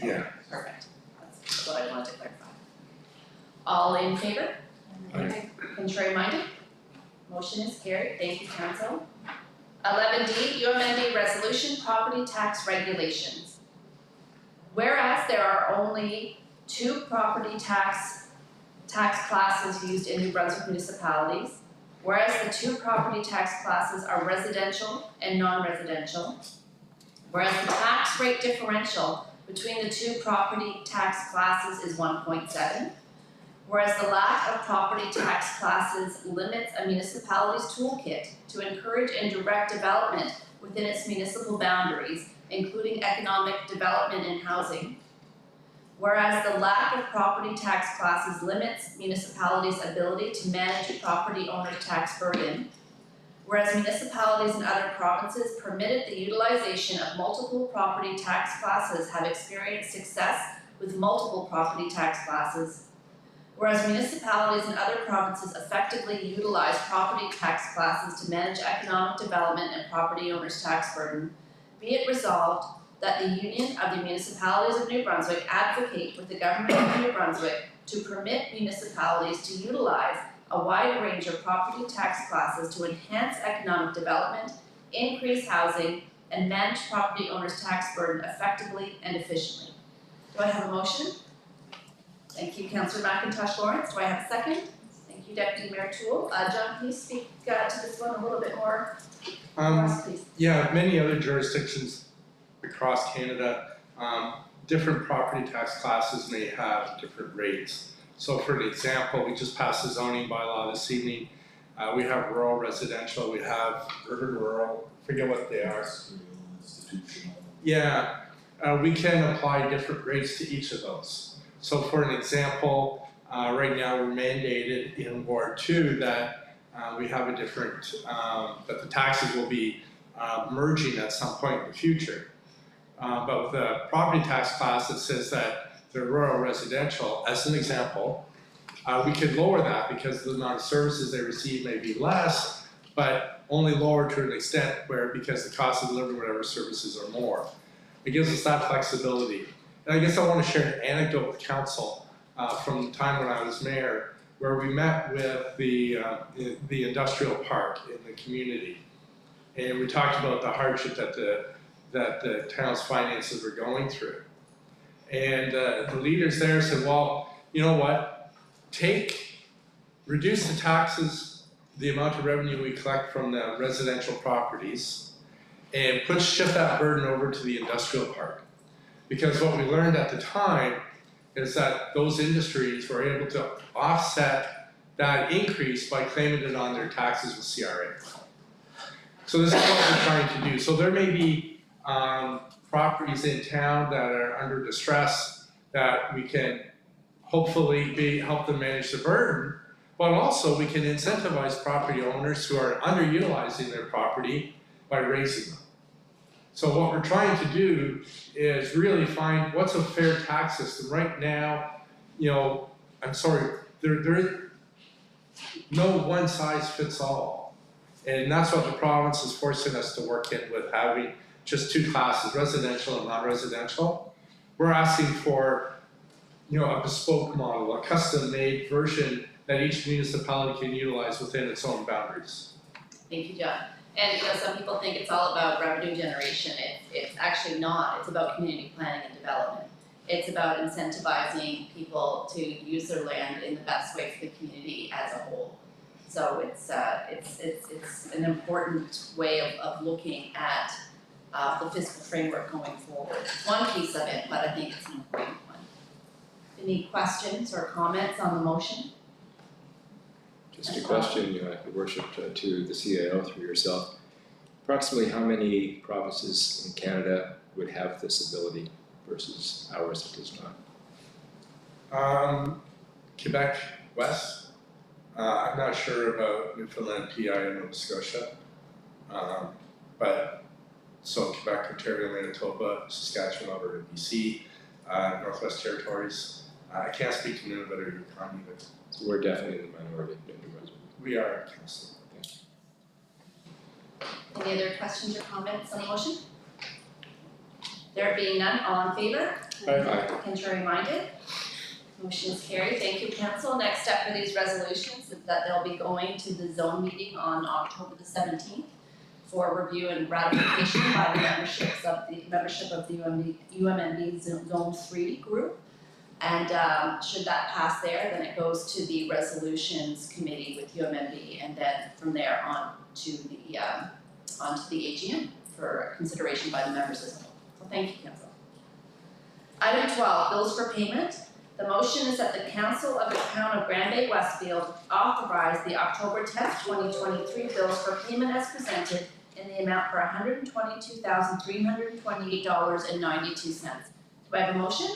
Yeah. Perfect. That's what I wanted to clarify. All in favor? Aye. Contrary minded? Motion is carried. Thank you, Council. 11D, UMND resolution, property tax regulations. Whereas there are only 2 property tax classes used in New Brunswick municipalities, whereas the 2 property tax classes are residential and non-residential, whereas the tax rate differential between the 2 property tax classes is 1.7, whereas the lack of property tax classes limits a municipality's toolkit to encourage and direct development within its municipal boundaries, including economic development and housing. Whereas the lack of property tax classes limits municipalities' ability to manage a property owner's tax burden, whereas municipalities in other provinces permitted the utilization of multiple property tax classes have experienced success with multiple property tax classes, whereas municipalities in other provinces effectively utilize property tax classes to manage economic development and property owners' tax burden, be it resolved that the Union of the Municipalities of New Brunswick advocate with the Government of New Brunswick to permit municipalities to utilize a wide range of property tax classes to enhance economic development, increase housing, and manage property owners' tax burden effectively and efficiently. Do I have a motion? Thank you, Councillor McIntosh Lawrence. Do I have a second? Thank you, Deputy Mayor Toole. John, can you speak to this one a little bit more for us, please? Yeah, many other jurisdictions across Canada, different property tax classes may have different rates. So for an example, we just passed a zoning bylaw this evening. We have rural residential, we have urban rural, forget what they are. Industrial, institutional. Yeah, we can apply different rates to each of those. So for an example, right now we're mandated in Ward 2 that we have a different, that the taxes will be merging at some point in the future. But with the property tax class, it says that the rural residential, as an example, we could lower that because the amount of services they receive may be less, but only lower to an extent where, because the cost of delivering whatever services are more. It gives us that flexibility. And I guess I want to share an anecdote with council from the time when I was mayor, where we met with the industrial park in the community. And we talked about the hardship that the town's finances were going through. And the leaders there said, well, you know what? Reduce the taxes, the amount of revenue we collect from the residential properties, and shift that burden over to the industrial park. Because what we learned at the time is that those industries were able to offset that increase by claiming it on their taxes with CRA. So this is what we're trying to do. So there may be properties in town that are under distress that we can hopefully help them manage the burden, but also we can incentivize property owners who are underutilizing their property by raising them. So what we're trying to do is really find what's a fair tax system. Right now, you know, I'm sorry, there is no one size fits all. And that's what the province is forcing us to work in with having just two classes, residential and non-residential. We're asking for, you know, a bespoke model, a custom-made version that each municipality can utilize within its own boundaries. Thank you, John. And you know, some people think it's all about revenue generation. It's actually not. It's about community planning and development. It's about incentivizing people to use their land in the best way for the community as a whole. So it's an important way of looking at the fiscal framework going forward. It's one piece of it, but I think it's an important one. Any questions or comments on the motion? Just a question, Your Worship, to the CAO through yourself. Approximately how many provinces in Canada would have this ability versus ours that does not? Quebec West. I'm not sure about Newfoundland, PI, and Nova Scotia. But so Quebec, Ontario, Manitoba, Saskatchewan, Alberta, BC, Northwest Territories. I can't speak to Nunavut or Yukon either. So we're definitely in the minority. We are, Council. Any other questions or comments on the motion? There being none, all in favor? Aye. Contrary minded? Motion is carried. Thank you, Council. Next step for these resolutions is that they'll be going to the zone meeting on October the 17th for review and ratification by the membership of the UMNB Zone 3 group. And should that pass there, then it goes to the resolutions committee with UMNB, and then from there on to the AGM for consideration by the members as well. So thank you, Council. Item 12, bills for payment. The motion is that the Council of the Town of Grand Bay-Westfield authorize the October 10th, 2023 bills for payment as presented in the amount for $122,328.92. Do I have a motion?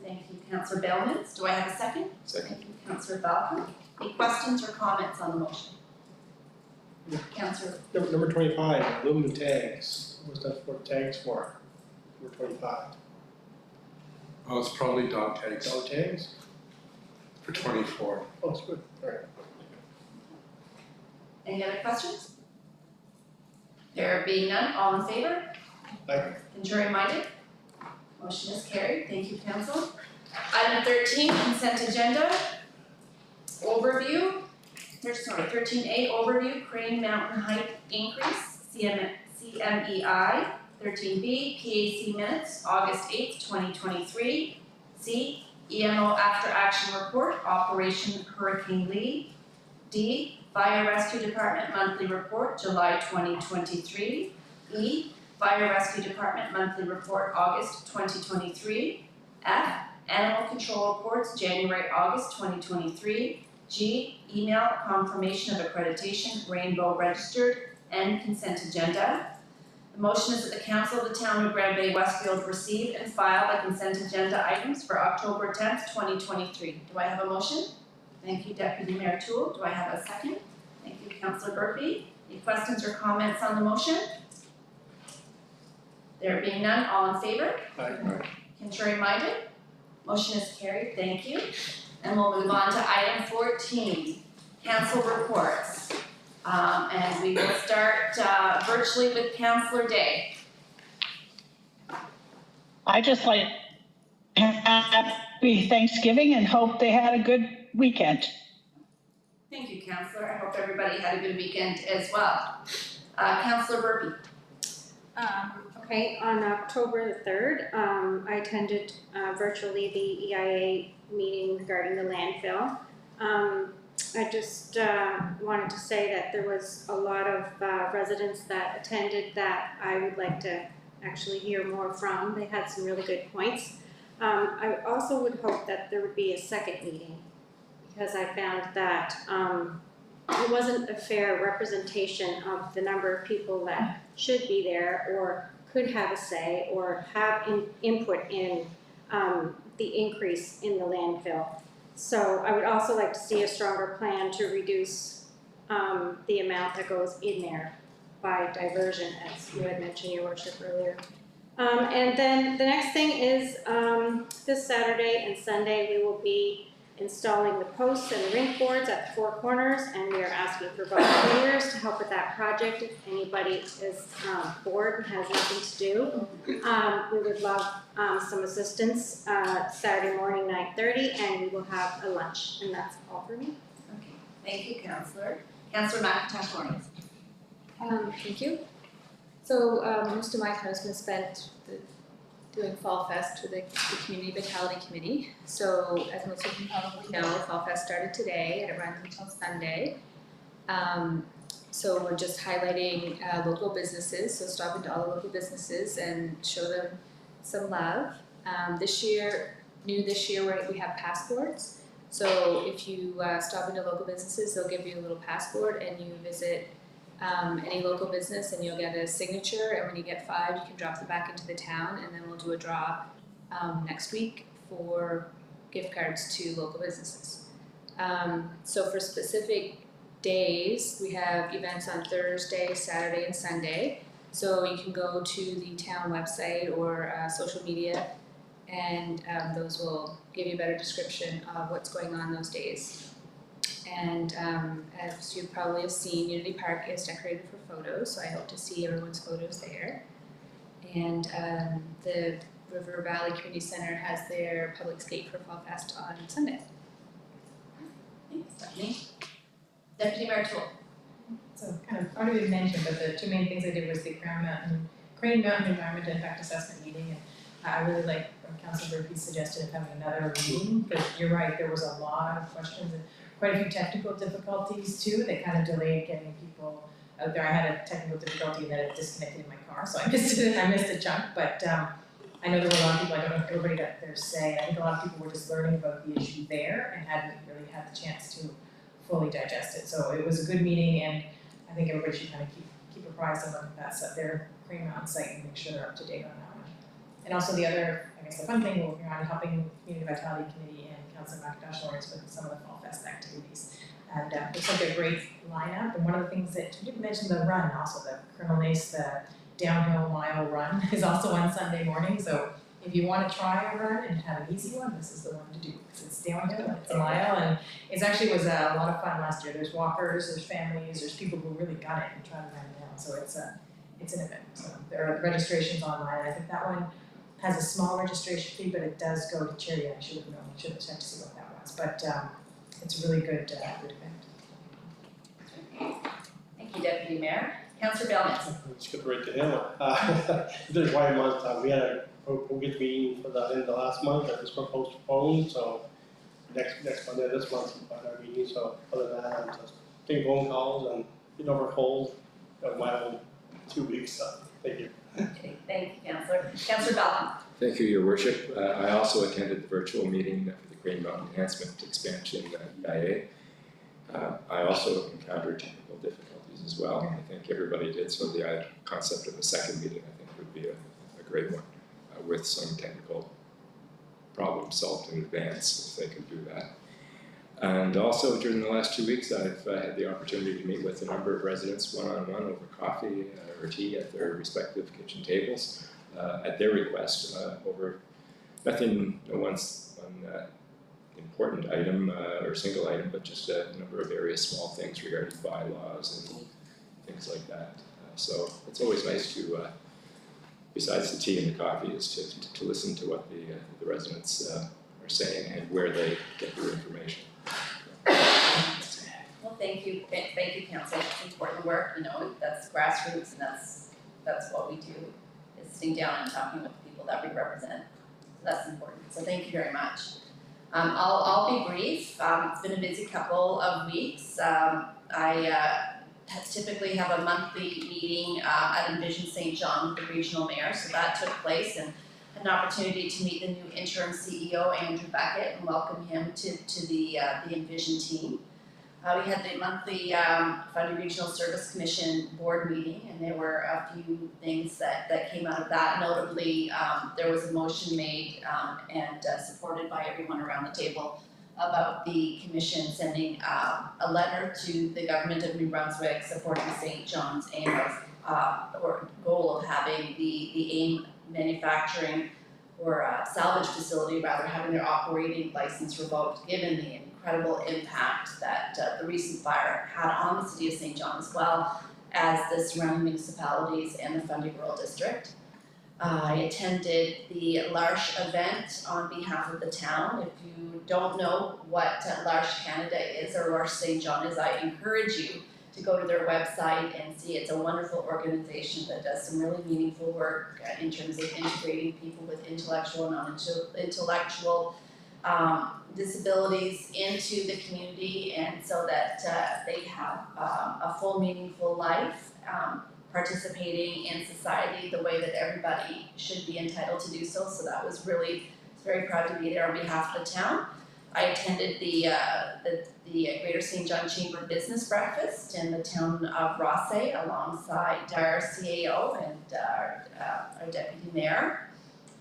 Thank you, Councillor Bailmans. Do I have a second? Second. Thank you, Councillor Falcon. Any questions or comments on the motion? Councillor. Number 25, aluminum tags. What's that for tags for? Number 25. Oh, it's probably dog tags Dog tags? for 24. Oh, it's good. All right. Any other questions? There being none, all in favor? Aye. Contrary minded? Motion is carried. Thank you, Council. Item 13, consent agenda. Overview. 13A, overview, Crane Mountain Height Increase, CMEI. 13B, PAC minutes, August 8th, 2023. C, EMO After Action Report, Operation Hurricane Lee. D, Fire Rescue Department Monthly Report, July 2023. E, Fire Rescue Department Monthly Report, August 2023. F, Animal Control Reports, January, August 2023. G, Email Confirmation of Accreditation, Rainbow Registered, and Consent Agenda. The motion is that the Council of the Town of Grand Bay-Westfield receive and file the consent agenda items for October 10th, 2023. Do I have a motion? Thank you, Deputy Mayor Toole. Do I have a second? Thank you, Councillor Burpee. Any questions or comments on the motion? There being none, all in favor? Aye. Contrary minded? Motion is carried, thank you. And we'll move on to item 14, council reports. And we will start virtually with Councillor Day. I just like happy Thanksgiving and hope they had a good weekend. Thank you, Councillor. I hope everybody had a good weekend as well. Councillor Burpee. Okay, on October the 3rd, I attended virtually the EIA meeting regarding the landfill. I just wanted to say that there was a lot of residents that attended that I would like to actually hear more from. They had some really good points. I also would hope that there would be a second meeting, because I found that it wasn't a fair representation of the number of people that should be there or could have a say or have input in the increase in the landfill. So I would also like to see a stronger plan to reduce the amount that goes in there by diversion, as you had mentioned, Your Worship, earlier. And then the next thing is this Saturday and Sunday we will be installing the posts and the rink boards at the four corners, and we are asking for volunteers to help with that project. If anybody is bored and has nothing to do, we would love some assistance. Saturday morning, 9:30, and we will have a lunch, and that's all for me. Okay, thank you, Councillor. Councillor McIntosh Lawrence. Thank you. So most of my time has been spent doing Fall Fest with the Community Vitality Committee. So as most of you probably know, Fall Fest started today and it runs until Sunday. So we're just highlighting local businesses, so stop into all the local businesses and show them some love. This year we have passports. So if you stop into local businesses, they'll give you a little passport and you visit any local business and you'll get a signature, and when you get 5 you can drop them back into the town, and then we'll do a draw next week for gift cards to local businesses. So for specific days, we have events on Thursday, Saturday, and Sunday. So you can go to the town website or social media, and those will give you a better description of what's going on those days. And as you probably have seen, Unity Park is decorated for photos, so I hope to see everyone's photos there. And the River Valley Community Center has their public skate for Fall Fest on Sunday. Thanks, Stephanie. Deputy Mayor Toole. So kind of already been mentioned, but the two main things I did was the Crane Mountain Environment Impact Assessment meeting, and I really like Councilor Burpee's suggestion of having another meeting, because you're right, there was a lot of questions and quite a few technical difficulties too that kind of delayed getting people out there. I had a technical difficulty and then it disconnected in my car, so I missed a chunk, but I know there were a lot of people, I don't know if everybody got their say. I think a lot of people were just learning about the issue there and hadn't really had the chance to fully digest it. So it was a good meeting, and I think everybody should kind of keep apprised of that's at their Crane Mountain site and make sure they're up to date on that one. And also the other, I guess the fun thing, we're working on helping Community Vitality Committee and Councilor McIntosh Lawrence with some of the Fall Fest activities. And looks like a great lineup, and one of the things that you didn't mention, the run also, the Colonel Nace, the downhill mile run is also on Sunday morning. So if you want to try a run and have an easy one, this is the one to do, because it's downhill and it's a mile, and it actually was a lot of fun last year. There's walkers, there's families, there's people who really got it and try to run it down. So it's an event. So there are registrations online. I think that one has a small registration fee, but it does go to charity. I should have known, should have checked to see what that was. But it's a really good event. Thank you, Deputy Mayor. Councillor Bellamy. Let's get right to him. There's why month, we had a we'll get the meeting for the end of the last month, that was postponed, so next Monday, this month, we'll find our meeting, so other than that, I'm just taking phone calls and getting over a cold of my own 2 weeks, so, thank you. Okay, thank you, Councillor. Councillor Belton. Thank you, Your Worship. I also attended the virtual meeting for the Green Mountain Enhancement Expansion EIA. I also encountered technical difficulties as well. I think everybody did, so the concept of a second meeting I think would be a great one with some technical problems solved in advance if they could do that. And also during the last 2 weeks I've had the opportunity to meet with a number of residents one-on-one over coffee or tea at their respective kitchen tables at their request over nothing, no one important item or single item, but just a number of various small things regarding bylaws and things like that. So it's always nice to, besides the tea and the coffee, is to listen to what the residents are saying and where they get their information. Well, thank you, Councillor. It's important work, that's grassroots, and that's what we do, is sitting down and talking with the people that we represent. So that's important. So thank you very much. I'll be brief. It's been a busy couple of weeks. I typically have a monthly meeting at Envision St. John with the regional mayor, so that took place, and an opportunity to meet the new interim CEO, Andrew Beckett, and welcome him to the Envision team. We had the monthly Fundy Regional Service Commission board meeting, and there were a few things that came out of that. Notably, there was a motion made and supported by everyone around the table about the commission sending a letter to the government of New Brunswick supporting St. John's aim of, or goal of having the AIM manufacturing or salvage facility, rather, having their operating license revoked, given the incredible impact that the recent fire had on the city of St. John, as well as the surrounding municipalities and the Fundy Rural District. I attended the L'Arche event on behalf of the town. If you don't know what L'Arche Canada is or L'Arche St. John is, I encourage you to go to their website and see. It's a wonderful organization that does some really meaningful work in terms of integrating people with intellectual and non-intellectual disabilities into the community, and so that they have a full, meaningful life, participating in society the way that everybody should be entitled to do so. So that was really, very proud to be there on behalf of the town. I attended the Greater St. John Chamber Business Breakfast in the town of Rothesay alongside our CAO and our Deputy Mayor.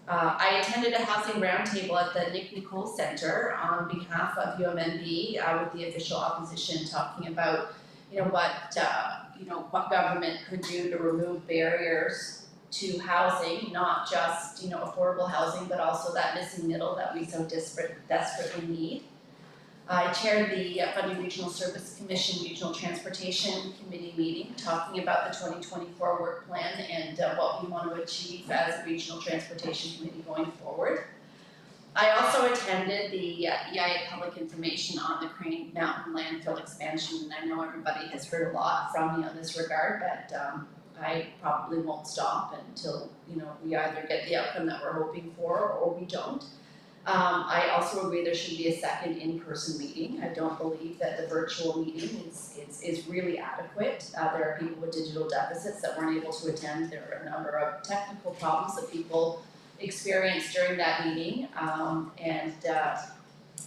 I attended a housing roundtable at the Nick Nicole Centre on behalf of UMNB with the official opposition, talking about what government could do to remove barriers to housing, not just affordable housing, but also that missing middle that we so desperately need. I chaired the Fundy Regional Service Commission Regional Transportation Committee meeting, talking about the 2024 work plan and what we want to achieve as a Regional Transportation Committee going forward. I also attended the EIA public information on the Crane Mountain landfill expansion, and I know everybody has heard a lot from me on this regard, but I probably won't stop until we either get the outcome that we're hoping for or we don't. I also agree there should be a second in-person meeting. I don't believe that the virtual meeting is really adequate. There are people with digital deficits that weren't able to attend. There are a number of technical problems that people experienced during that meeting, and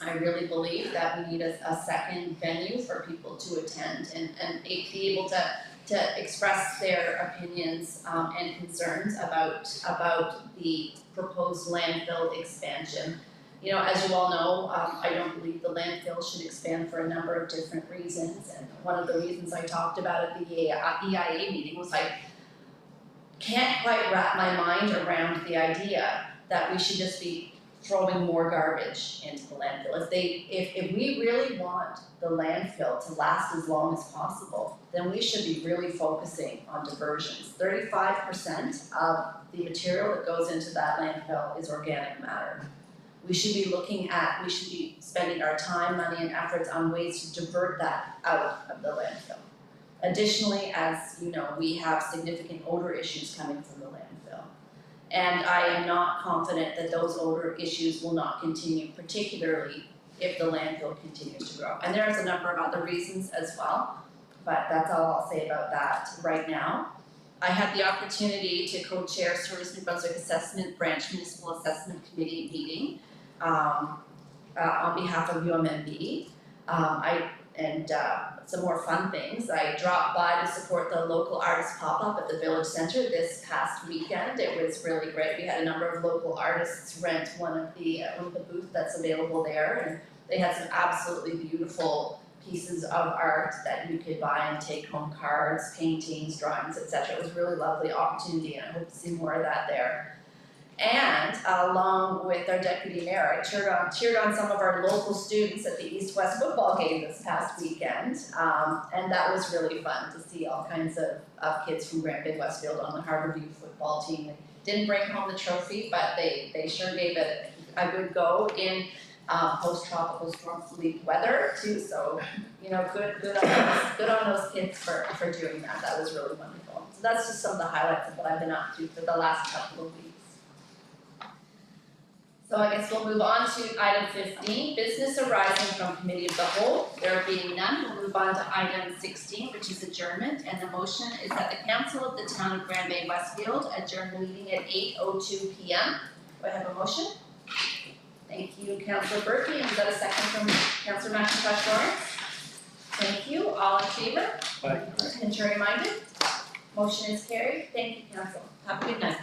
I really believe that we need a second venue for people to attend and be able to express their opinions and concerns about the proposed landfill expansion. As you all know, I don't believe the landfill should expand for a number of different reasons, and one of the reasons I talked about at the EIA meeting was I can't quite wrap my mind around the idea that we should just be throwing more garbage into the landfill. If we really want the landfill to last as long as possible, then we should be really focusing on diversions. 35% of the material that goes into that landfill is organic matter. We should be spending our time, money, and efforts on ways to divert that out of the landfill. Additionally, as you know, we have significant odor issues coming from the landfill. And I am not confident that those odor issues will not continue, particularly if the landfill continues to grow. And there's a number of other reasons as well, but that's all I'll say about that right now. I had the opportunity to co-chair Service New Brunswick Assessment Branch Municipal Assessment Committee meeting on behalf of UMMB. Some more fun things. I dropped by to support the local artist pop-up at the Village Center this past weekend. It was really great. We had a number of local artists rent one of the booths that's available there, and they had some absolutely beautiful pieces of art that you could buy and take home, cards, paintings, drawings, etc. It was a really lovely opportunity, and I hope to see more of that there. And along with our deputy mayor, I cheered on some of our local students at the East-West football game this past weekend, and that was really fun to see all kinds of kids from Bay-Westfield on the Harborview football team. They didn't bring home the trophy, but they sure gave it a good go in post-tropical storm fleet weather too. So good on those kids for doing that. That was really wonderful. So that's just some of the highlights of what I've been up to for the last couple of weeks. So I guess we'll move on to item 15, business arising from committee of the whole. There being none, we'll move on to item 16, which is adjournment. And the motion is that the council of the town of Grand Bay-Westfield adjourn the meeting at 8:02 p.m. Do I have a motion? Thank you, Councillor Berkey. And is that a second from Councillor McIntosh Lawrence? Thank you. All in favor? Aye. Contrary minded? Motion is carried. Thank you, council. Have a good night.